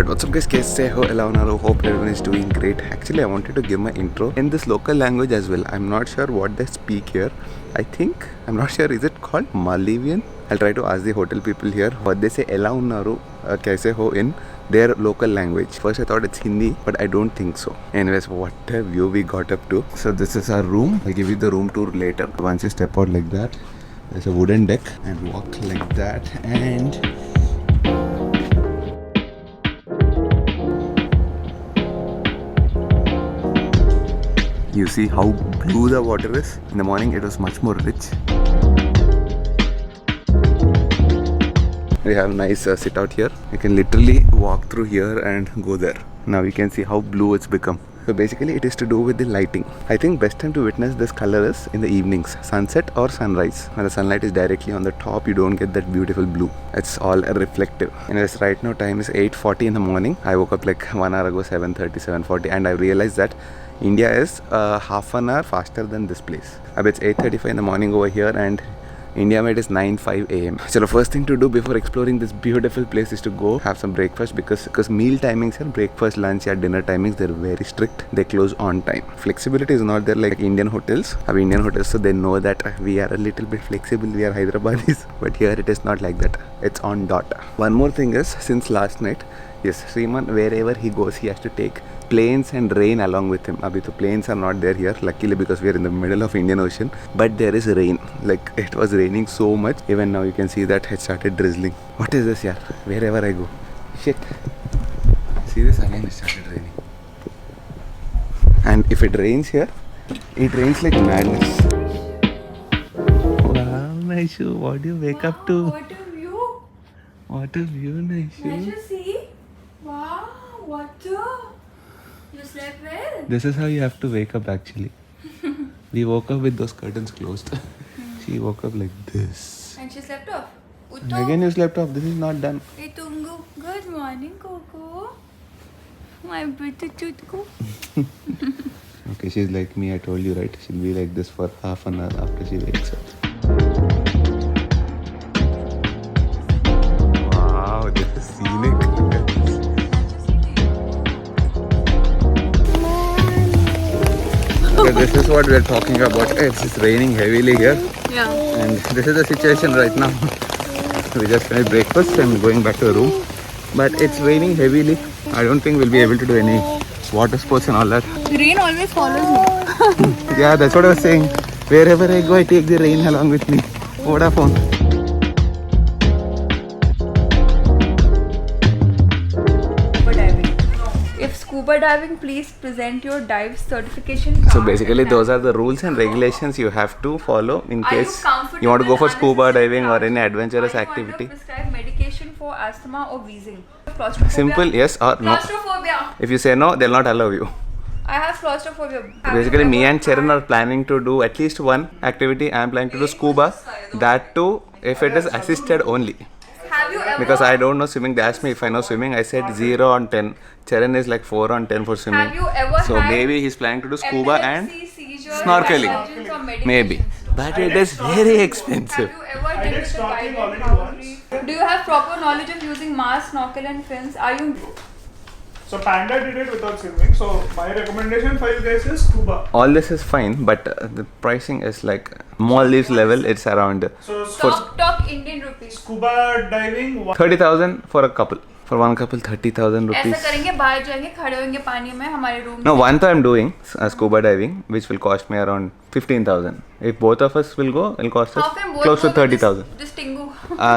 Alright, what's up guys, kaise ho, ela unnaru? Hope everyone is doing great. Actually, I wanted to give my intro in this local language as well. I'm not sure what they speak here. I'm not sure, is it called Maldivian? I'll try to ask the hotel people here what they say ela unnaru, kaise ho in their local language. First I thought it's Hindi, but I don't think so. Anyways, what a view we got up to. So this is our room. I'll give you the room tour later. Once you step out like that, there's a wooden deck and walk like that, and you see how blue the water is. In the morning it was much more rich. We have nice sit out here. You can literally walk through here and go there. Now you can see how blue it's become. So basically it is to do with the lighting. I think best time to witness this color is in the evenings, sunset or sunrise. When the sunlight is directly on the top, you don't get that beautiful blue. It's all reflective. Anyways, right now time is 8:40 in the morning. I woke up like 1 hour ago, 7:30, 7:40, and I realized that India is half an hour faster than this place. It's 8:35 in the morning over here, and India made is 9:05 a.m. So the first thing to do before exploring this beautiful place is to go have some breakfast, because meal timings here, breakfast, lunch, and dinner timings, they're very strict. They close on time. Flexibility is not there like Indian hotels. Have Indian hotels, so they know that we are a little bit flexible. We are Hyderabadis, but here it is not like that. It's on dot. One more thing is, since last night, yes, Sriman, wherever he goes, he has to take planes and rain along with him. Abhi, the planes are not there here, luckily, because we are in the middle of Indian Ocean. But there is rain. Like, it was raining so much. Even now you can see that it started drizzling. What is this, yaar? Wherever I go. Shit. See this, again it started raining. And if it rains here, it rains like madness. Wow, Naishu, what do you wake up to? What a view! What a view, Naishu. Naishu, see? Wow, what the? You slept well? This is how you have to wake up actually. We woke up with those curtains closed. She woke up like this. And she slept off? And again you slept off. This is not done. Hey, Tungu. Good morning, Coco. My pretty chutku. Okay, she's like me, I told you, right? She'll be like this for half an hour after she wakes up. Wow, this is scenic. Look at this. So this is what we're talking about. It's raining heavily here. Yeah. And this is the situation right now. We just finished breakfast and going back to the room. But it's raining heavily. I don't think we'll be able to do any water sports and all that. The rain always follows me. Yeah, that's what I was saying. Wherever I go, I take the rain along with me. Vodafone. Scuba diving. If scuba diving, please present your dive certification card. So basically those are the rules and regulations you have to follow in case you want to go for scuba diving or any adventurous activity. Prescribe medication for asthma or wheezing. Claustrophobia. Simple, yes or no. Claustrophobia. If you say no, they'll not allow you. I have claustrophobia. Basically, me and Charan are planning to do at least one activity. I am planning to do scuba. That too, if it is assisted only. Have you ever? Because I don't know swimming. They asked me if I know swimming. I said 0 on 10. Charan is like 4 on 10 for swimming. Have you ever So had maybe he's planning to do scuba and epilepsy, seizure, snorkeling. convulsions or medications? Maybe. But it is very expensive. Have you ever did with a guided boundary? Do you have proper knowledge of using mask, snorkel and fins? Are you? So Panda did it without swimming. So my recommendation for you guys is scuba. All this is fine, but the pricing is like Maldives level. It's around So Talk Indian rupees. scuba diving. 30,000 for a couple. For one couple, 30,000 ऐसा rupees. करेंगे बाहर जाएंगे खड़े होंगे पानी में हमारे room No, one time I'm doing scuba diving, which will cost me around 15,000. If both of us will go, it'll cost us How can both close to go with 30,000. This Tingu.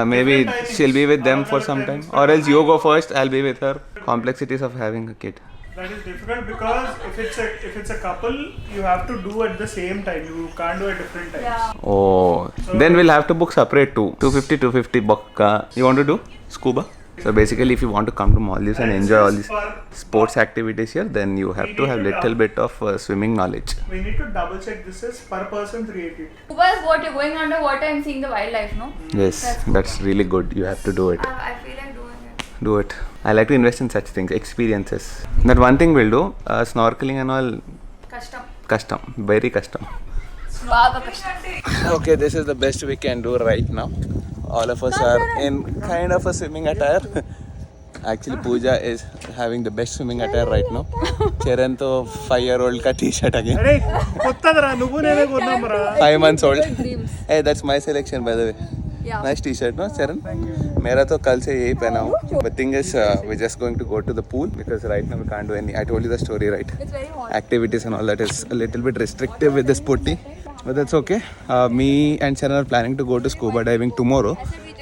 Maybe Different timings. she'll be with them for Other some time, times. or else you go first. I'll be with her. Complexities of having a kid. That is difficult because if it's a couple, you have to do at the same time. You can't do at different times. Yeah. Oh, then we'll have to book separate too. 250 bucka. You want to do scuba? So basically, if you want to come to Maldives and enjoy all these sports activities here, then you have to have little bit of swimming knowledge. We need to double check. This is per person 380. Scuba is what you're going underwater and seeing the wildlife, no? Yes, that's really good. You have to do it. I feel like doing it. Do it. I like to invest in such things, experiences. That one thing we'll do, snorkeling and all, custom, very custom. Swaga kashtam. Okay, this is the best we can do right now. All of us are in kind of a swimming attire. Actually, Pooja is having the best swimming attire right now. Charan to 5-year-old ka t-shirt again. అరే కొత్తదిరా నువ్వు నేనే కొన్నాం రా 5 months old. Dreams. Hey, that's my selection by the way. Yeah. Nice t-shirt, no, Charan? मेरा तो कल से यही पहना हूँ. But thing is, we're just going to go to the pool because right now we can't do any. I told you the story, right? It's very hot. Activities and all that is a little bit restrictive with this potty. But that's okay. Me and Charan are planning to go to scuba diving tomorrow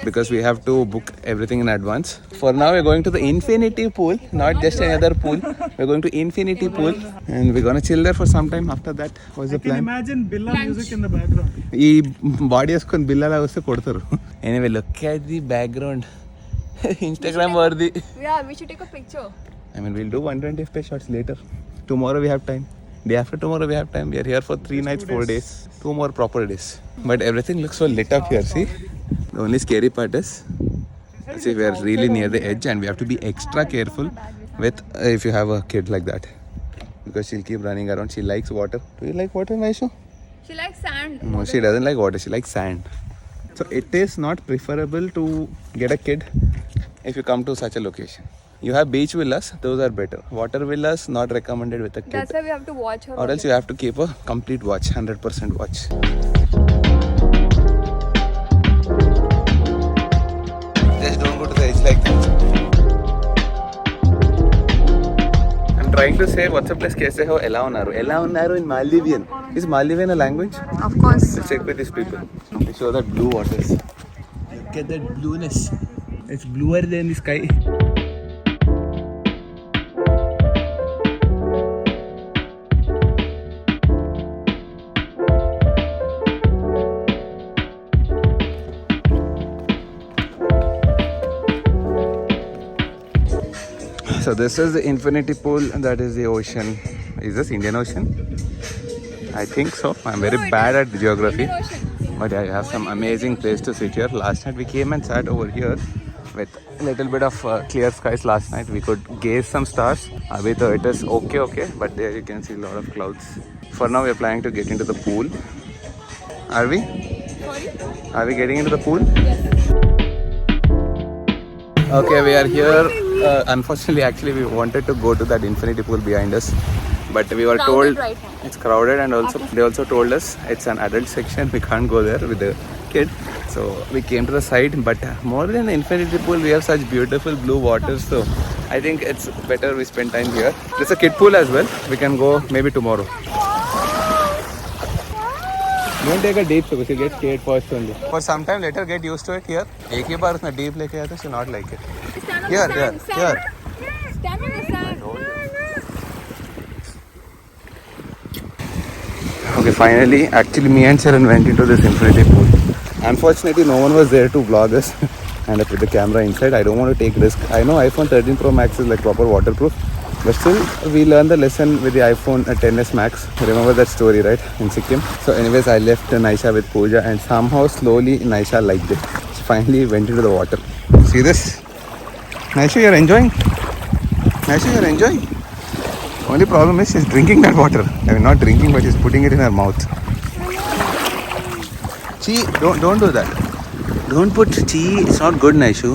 because we have to book everything in advance. For now, we're going to the infinity pool, not just another pool. We're going to infinity pool and we're gonna chill there for some time. After that, what's the plan? imagine Billa music in the background. ఈ body వేసుకొని బిల్లలా వస్తే కొడతారు. Anyway look at the background Instagram worthy. Yeah, we should take a picture. I mean, we'll do 120 FP shots later. Tomorrow we have time. Day after tomorrow we have time. We are here for 3 nights, 4 days. 2 more proper days. But everything looks so lit up here, see? The only scary part is, see, we are really near the edge and we have to be extra careful with if you have a kid like that. Because she'll keep running around. She likes water. Do you like water, Maishu? She likes sand. No, she doesn't like water. She likes sand. So it is not preferable to get a kid if you come to such a location. You have beach villas, those are better. Water villas, not recommended with a kid. That's why we have to watch her. Or else you have to keep a complete watch, 100% watch. Just don't go to the edge like that. I'm trying to say what's up place kaise ho ela unnaru in Maldivian. Is Maldivian a language? Of course. Let's check with these people. They show that blue waters. Look at that blueness. It's bluer than the sky. So this is the infinity pool and that is the ocean. Is this Indian Ocean? I think so. I'm very bad at geography. But I have some amazing place to sit here. Last night we came and sat over here with a little bit of clear skies last night. We could gaze some stars. Abhi though it is okay. But there you can see a lot of clouds. For now we are planning to get into the pool. Are we? Sorry? Are we getting into the pool? Yes. Okay, we are here. Unfortunately, actually, we wanted to go to that infinity pool behind us, but we were Crowded told right now. it's crowded, and also they also told us it's an adult section. We can't go there with the kid, so we came to the side. But more than the infinity pool, we have such beautiful blue waters. So I think it's better we spend time here. There's a kid pool as well. We can go maybe tomorrow. Don't take a deep so you'll get scared first only. For some time later, get used to it here. एक ही बार उसने deep लेके आया था, she not like it. Stand on Here, the here, sand. here. Stand on the sand. Okay, finally, actually me and Charan went into this infinity pool. Unfortunately, no one was there to vlog us and I put the camera inside. I don't want to take risk. I know iPhone 13 Pro Max is like proper waterproof, but still we learned the lesson with the iPhone 10s Max. Remember that story, right? In Sikkim. So anyways, I left Naisha with Pooja and somehow slowly Naisha liked it. She finally went into the water. See this? Naisha, you're enjoying? Naisha, you're enjoying? Only problem is she's drinking that water. I mean, not drinking, but she's putting it in her mouth. Chee, don't do that. Don't put chee. It's not good, Naishu.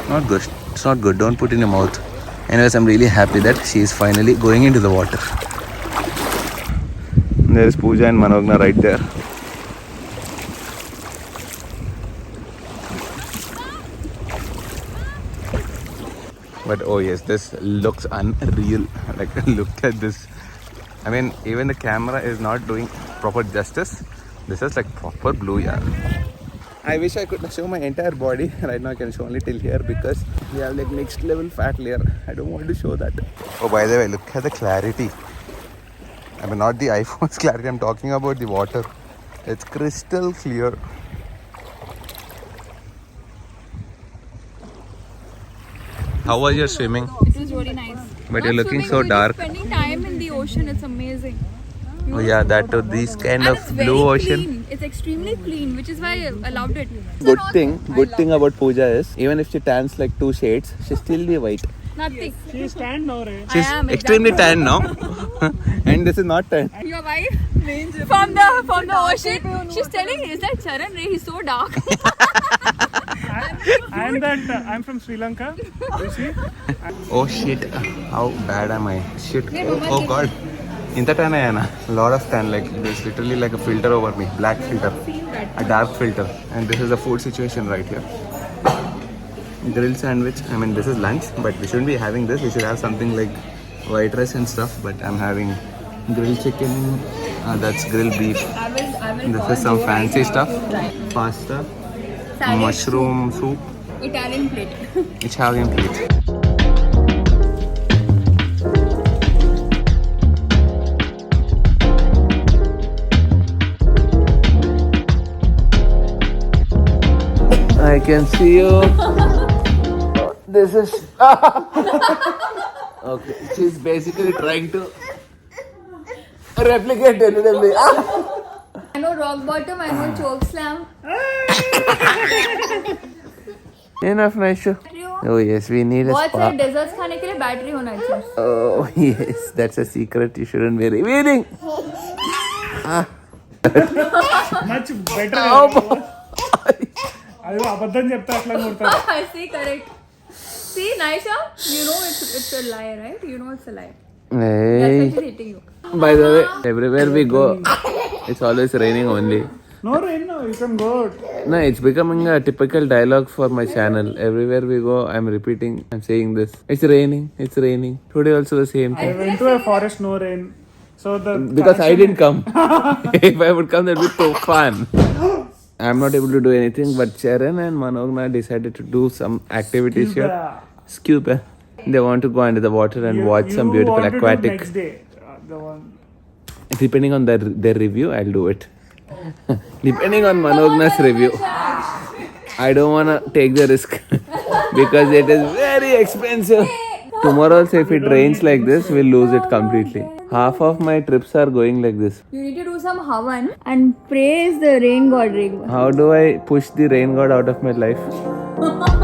Not good. It's not good. Don't put in your mouth. Anyways, I'm really happy that she is finally going into the water. There is Pooja and Manogna right there. But oh yes, this looks unreal. Like look at this. I mean, even the camera is not doing proper justice. This is like proper blue, yeah. I wish I could show my entire body. Right now I can show only till here because we have like next level fat layer. I don't want to show that. Oh, by the way, look at the clarity. I mean, not the iPhone's clarity. I'm talking about the water. It's crystal clear. How was your swimming? It was really nice. But you're looking so dark. Spending time in the ocean, it's amazing. Oh yeah, that too. This kind And of it's very blue ocean. clean. It's extremely clean, which is why I loved it. Good thing about Pooja is even if she tans like 2 shades, she's still be white. Nothing. She stand now, right? She's I am extremely tan now, and this is not tan. Your wife from the ocean. She's telling, is that Charan Ray? He's so dark. I'm from Sri Lanka. You see? Oh shit, how bad am I? Shit, oh god. Inta tan hai na? Lot of tan, like there's literally like a filter over me, black filter, a dark filter. And this is the food situation right here. Grilled sandwich, I mean this is lunch, but we shouldn't be having this. We should have something like white rice and stuff, but I'm having grilled chicken, that's grilled beef. I will This call is some you fancy and stuff. you try. Pasta, Salad, mushroom soup, Italian plate. Italian plate. I can see you. This is okay. She's basically trying to replicate WWE. I know rock bottom, I know choke slam. Enough, Naishu. Oh yes, we need a बहुत spa. सारे desserts खाने के लिए battery होना चाहिए. Oh yes, that's a secret you shouldn't be revealing. Much better. అదే అబద్ధం చెప్తా అట్లా కొడతారు. I see, correct. See, Naisha, you know it's a lie, right? You know it's a lie. That's why Hey. she's hitting you. By the way, everywhere we go, it's always raining only. No rain now. You can go. No, it's becoming a typical dialogue for my channel. Everywhere we go, I'm repeating, I'm saying this. It's raining, it's raining. Today also the same I thing. went to a forest, no rain. So the Because I didn't come. If I would come, that'd be so fun. I'm not able to do anything, but Sharon and Manogna decided to do some activities here. Scuba. They want to go under the water and watch some beautiful want to do aquatic. next day, the one. Depending on their review, I'll do it. Depending on Manogna's review. I don't wanna take the risk because it is very expensive. Tomorrow also if it rains like this, we'll lose it completely. Half of my trips are going like this. You need to do some havan and praise the rain god. How do I push the rain god out of my life?